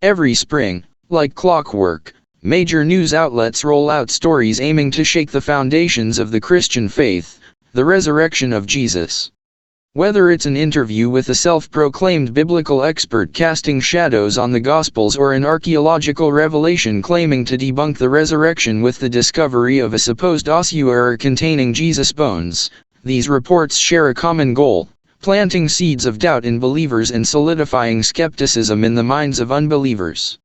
Every spring, like clockwork, major news outlets roll out stories aiming to shake the foundations of the Christian faith, the resurrection of Jesus. Whether it's an interview with a self-proclaimed biblical expert casting shadows on the Gospels or an archaeological revelation claiming to debunk the resurrection with the discovery of a supposed ossuary containing Jesus' bones, these reports share a common goal: planting seeds of doubt in believers and solidifying skepticism in the minds of unbelievers.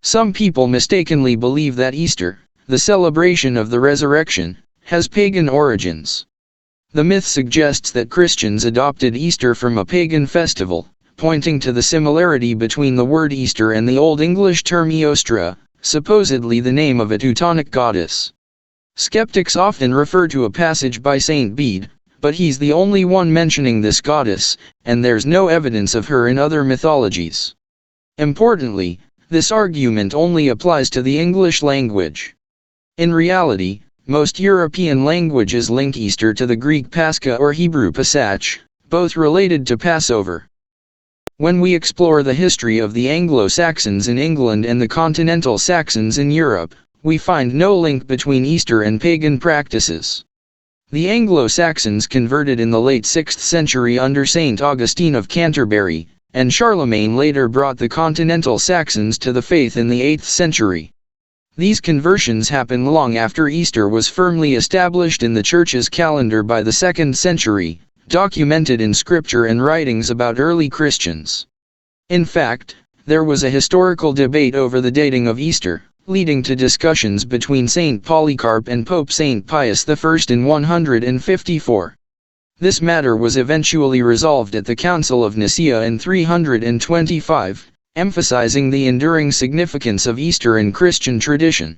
Some people mistakenly believe that Easter, the celebration of the resurrection, has pagan origins. The myth suggests that Christians adopted Easter from a pagan festival, pointing to the similarity between the word Easter and the Old English term Eostra, supposedly the name of a Teutonic goddess. Skeptics often refer to a passage by Saint Bede, but he's the only one mentioning this goddess, and there's no evidence of her in other mythologies. Importantly, this argument only applies to the English language. In reality, most European languages link Easter to the Greek Pascha or Hebrew Pesach, both related to Passover. When we explore the history of the Anglo-Saxons in England and the continental Saxons in Europe, we find no link between Easter and pagan practices. The Anglo-Saxons converted in the late 6th century under St. Augustine of Canterbury, and Charlemagne later brought the continental Saxons to the faith in the 8th century. These conversions happened long after Easter was firmly established in the Church's calendar by the 2nd century, documented in scripture and writings about early Christians. In fact, there was a historical debate over the dating of Easter, leading to discussions between Saint Polycarp and Pope Saint Pius I in 154. This matter was eventually resolved at the Council of Nicaea in 325, emphasizing the enduring significance of Easter in Christian tradition.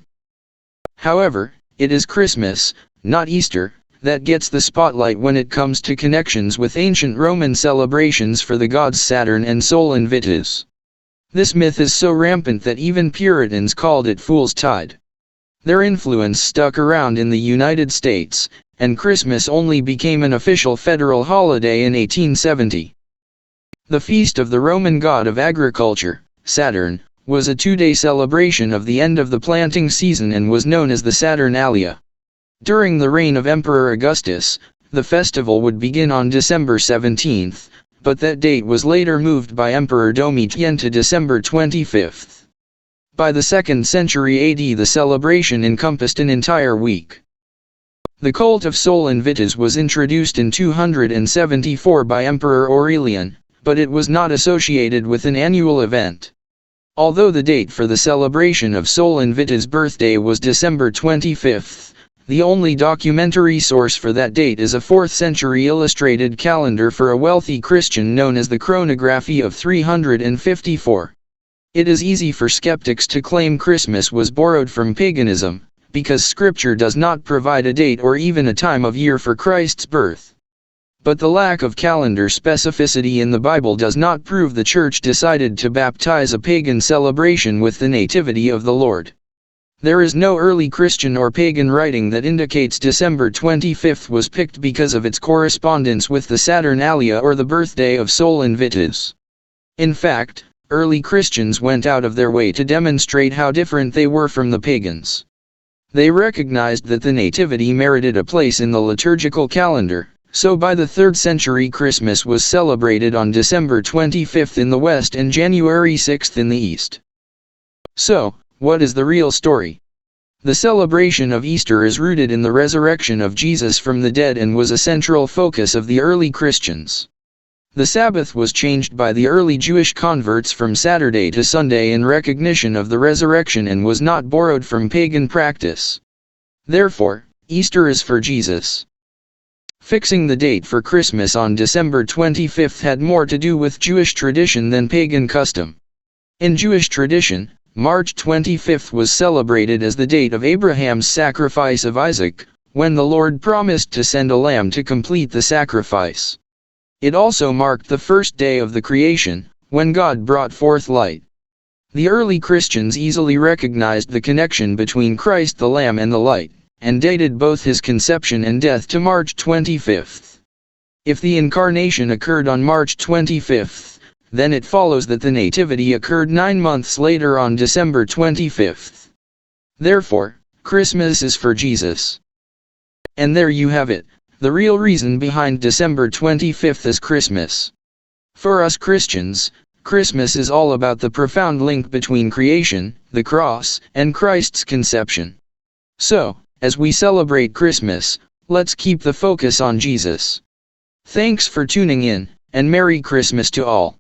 However, it is Christmas, not Easter, that gets the spotlight when it comes to connections with ancient Roman celebrations for the gods Saturn and Sol Invictus. This myth is so rampant that even Puritans called it Fool's Tide. Their influence stuck around in the United States, and Christmas only became an official federal holiday in 1870. The feast of the Roman god of agriculture, Saturn, was a two-day celebration of the end of the planting season and was known as the Saturnalia. During the reign of Emperor Augustus, the festival would begin on December 17, but that date was later moved by Emperor Domitian to December 25. By the 2nd century AD, the celebration encompassed an entire week. The cult of Sol Invictus was introduced in 274 by Emperor Aurelian, but it was not associated with an annual event. Although the date for the celebration of Sol Invictus' birthday was December 25, the only documentary source for that date is a 4th century illustrated calendar for a wealthy Christian known as the Chronography of 354. It is easy for skeptics to claim Christmas was borrowed from paganism, because Scripture does not provide a date or even a time of year for Christ's birth. But the lack of calendar specificity in the Bible does not prove the Church decided to baptize a pagan celebration with the Nativity of the Lord. There is no early Christian or pagan writing that indicates December 25 was picked because of its correspondence with the Saturnalia or the birthday of Sol Invictus. In fact, early Christians went out of their way to demonstrate how different they were from the pagans. They recognized that the Nativity merited a place in the liturgical calendar, so by the 3rd century Christmas was celebrated on December 25 in the West and January 6 in the East. So, what is the real story? The celebration of Easter is rooted in the resurrection of Jesus from the dead and was a central focus of the early Christians. The Sabbath was changed by the early Jewish converts from Saturday to Sunday in recognition of the resurrection and was not borrowed from pagan practice. Therefore, Easter is for Jesus. Fixing the date for Christmas on December 25 had more to do with Jewish tradition than pagan custom. In Jewish tradition, March 25 was celebrated as the date of Abraham's sacrifice of Isaac, when the Lord promised to send a lamb to complete the sacrifice. It also marked the first day of the creation, when God brought forth light. The early Christians easily recognized the connection between Christ the Lamb and the light, and dated both his conception and death to March 25. If the incarnation occurred on March 25, then it follows that the Nativity occurred 9 months later on December 25th. Therefore, Christmas is for Jesus. And there you have it, the real reason behind December 25th as Christmas. For us Christians, Christmas is all about the profound link between creation, the cross, and Christ's conception. So, as we celebrate Christmas, let's keep the focus on Jesus. Thanks for tuning in, and Merry Christmas to all.